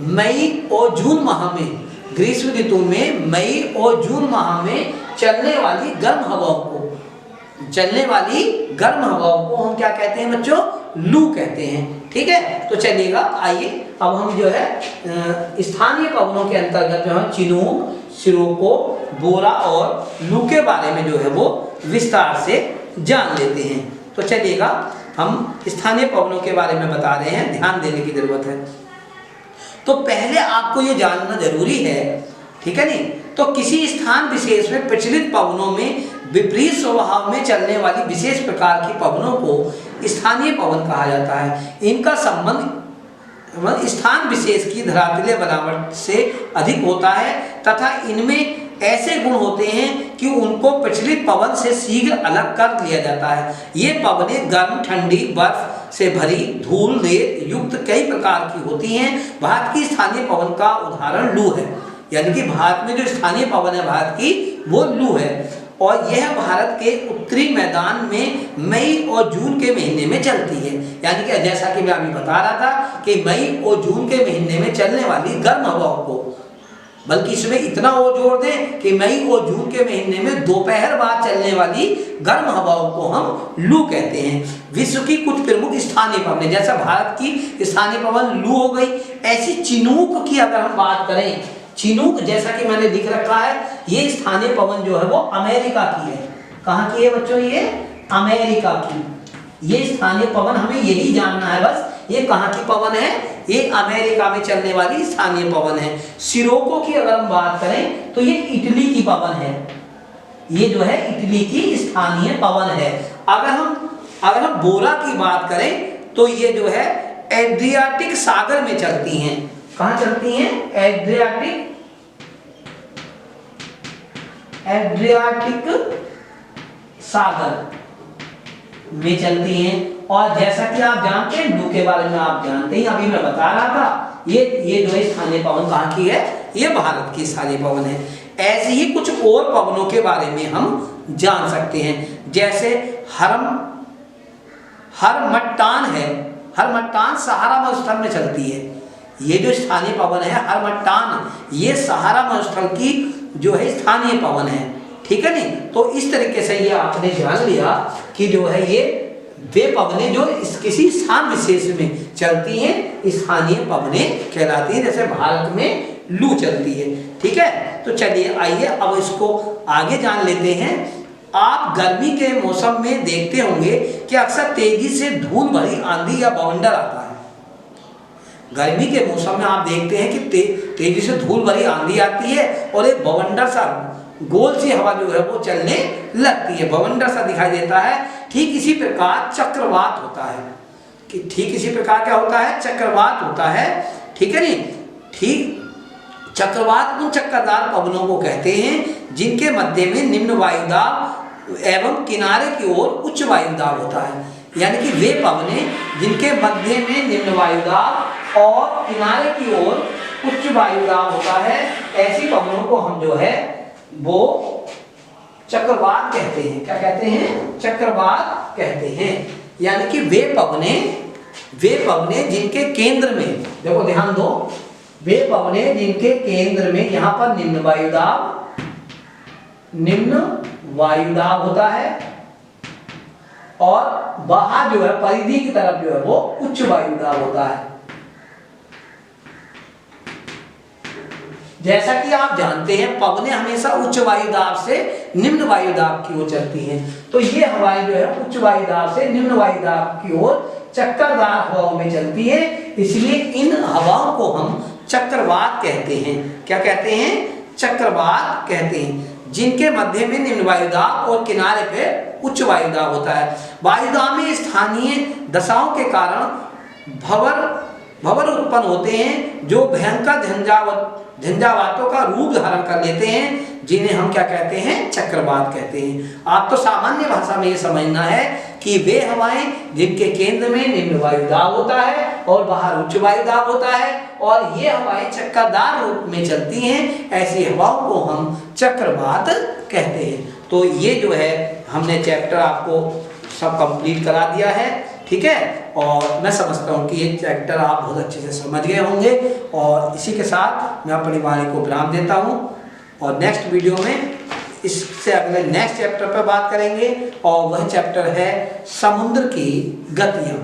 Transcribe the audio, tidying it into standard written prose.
मई और जून माह में, ग्रीष्म ऋतु में मई और जून माह में चलने वाली गर्म हवाओं को हम क्या कहते हैं बच्चों? लू कहते हैं। ठीक है, तो चलिएगा आइए अब हम जो है स्थानीय पवनों के अंतर्गत जो है चिनूक, सिरोको, बोरा और लू के बारे में जो है वो विस्तार से जान लेते हैं। तो चलिएगा हम स्थानीय पवनों के बारे में बता रहे हैं, ध्यान देने की जरूरत है। तो पहले आपको ये जानना जरूरी है, ठीक है नहीं, तो किसी स्थान विशेष में प्रचलित पवनों में विपरीत स्वभाव में चलने वाली विशेष प्रकार की पवनों को स्थानीय पवन कहा जाता है। इनका संबंध स्थान विशेष की धरातलीय बनावट से अधिक होता है तथा इनमें ऐसे गुण होते हैं कि उनको प्रचलित पवन से शीघ्र अलग कर लिया जाता है। ये पवनें गर्म, ठंडी, बर्फ से भरी, धूल, रेत युक्त कई प्रकार की होती हैं। भारत की स्थानीय पवन का उदाहरण लू है, यानी कि भारत में जो स्थानीय पवन है भारत की वो लू है, और यह भारत के उत्तरी मैदान में मई और जून के महीने में चलती है। यानी कि जैसा कि मैं अभी बता रहा था कि मई और जून के महीने में चलने वाली गर्म हवाओं को, बल्कि इसमें इतना और जोड़ दें कि मई और जून के महीने में दोपहर बाद चलने वाली गर्म हवाओं को हम लू कहते हैं। विश्व की कुछ प्रमुख स्थानीय पवन, जैसा भारत की स्थानीय पवन लू हो गई, ऐसी चिनूक की अगर हम बात करें, चिनूक जैसा कि मैंने लिख रखा है, ये स्थानीय पवन जो है वो अमेरिका की है। कहाँ की है बच्चों? ये अमेरिका की। ये स्थानीय पवन हमें यही जानना है बस, ये कहाँ की पवन है? ये अमेरिका में चलने वाली स्थानीय पवन है। सिरोको की अगर हम बात करें तो ये इटली की पवन है, ये जो है इटली की स्थानीय पवन है। अगर हम बोरा की बात करें तो ये जो है एड्रियाटिक सागर में चलती हैं। कहाँ चलती हैं? एड्रियाटिक सागर में चलती हैं। और जैसा कि आप जानते हैं लू के बारे में आप जानते हैं, अभी मैं बता रहा था, ये जो है स्थानीय पवन कहाँ की है? ये भारत की स्थानीय पवन है। ऐसे ही कुछ और पवनों के बारे में हम जान सकते हैं, जैसे हरमट्टान है, हरमट्टान सहारा मरुस्थल में चलती है। ये जो स्थानीय पवन है हरमट्टान, ये सहारा मरुस्थल की जो है स्थानीय पवन है। ठीक है नहीं, तो इस तरीके से ये आपने जान लिया कि जो है ये वे पवनें जो किसी स्थान विशेष में चलती हैं स्थानीय पवनें कहलाती हैं, जैसे भारत में लू चलती है। ठीक है, तो चलिए आइए अब इसको आगे जान लेते हैं। आप गर्मी के मौसम में देखते होंगे कि अक्सर तेजी से धूल भरी आंधी या बवंडर आता है। गर्मी के मौसम में आप देखते हैं कि तेजी से धूल भरी आंधी आती है और एक बवंडर सा गोल सी हवा जो है वो चलने लगती है, बवंडर सा दिखाई देता है। ठीक इसी प्रकार चक्रवात होता है, कि ठीक इसी प्रकार क्या होता है? चक्रवात होता है। ठीक है नहीं, ठीक चक्रवात उन चक्करदार पवनों को कहते हैं जिनके मध्य में निम्न वायुदाब एवं किनारे की ओर उच्च वायुदाब होता है। यानी कि वे पवनें जिनके मध्य में निम्न वायुदाब और किनारे की ओर उच्च वायुदाब होता है, ऐसी पवनों को हम जो है वो चक्रवात कहते हैं। क्या कहते हैं? चक्रवात कहते हैं। यानी कि वे पवनें जिनके केंद्र में, देखो ध्यान दो, वे पवनें जिनके केंद्र में यहाँ पर निम्न वायुदाब होता है और बाहर जो है परिधि की तरफ जो है वो उच्च वायुदाब होता है। जैसा कि आप जानते हैं पवनें हमेशा उच्च वायुदाब से निम्न वायुदाब की ओर चलती हैं, तो ये हवाएं जो है उच्च वायुदाब से निम्न वायुदाब की ओर चक्करदार हवाओं में चलती है, इसलिए इन हवाओं को हम चक्रवात कहते हैं। क्या कहते हैं? चक्रवात कहते हैं। जिनके मध्य में निम्न वायुदाब और किनारे पे उच्च वायुदाब होता है। वायुदाब में स्थानीय दशाओं के कारण भंवर उत्पन्न होते हैं जो भयंकर झंझावातों का रूप धारण कर लेते हैं, जिन्हें हम क्या कहते हैं? चक्रवात कहते हैं। आप तो सामान्य भाषा में ये समझना है कि वे हवाएं जिनके केंद्र में निम्न वायुदाब होता है और बाहर उच्च वायुदाब होता है और ये हवाएं चक्करदार रूप में चलती हैं, ऐसी हवाओं को हम चक्रवात कहते हैं। तो ये जो है हमने चैप्टर आपको सब कंप्लीट करा दिया है। ठीक है। और मैं समझता हूँ कि ये चैप्टर आप बहुत अच्छे से समझ गए होंगे, और इसी के साथ मैं अपनी वाणी को विराम देता हूँ, और नेक्स्ट वीडियो में इससे अगले नेक्स्ट चैप्टर पर बात करेंगे, और वह चैप्टर है समुद्र की गतियाँ।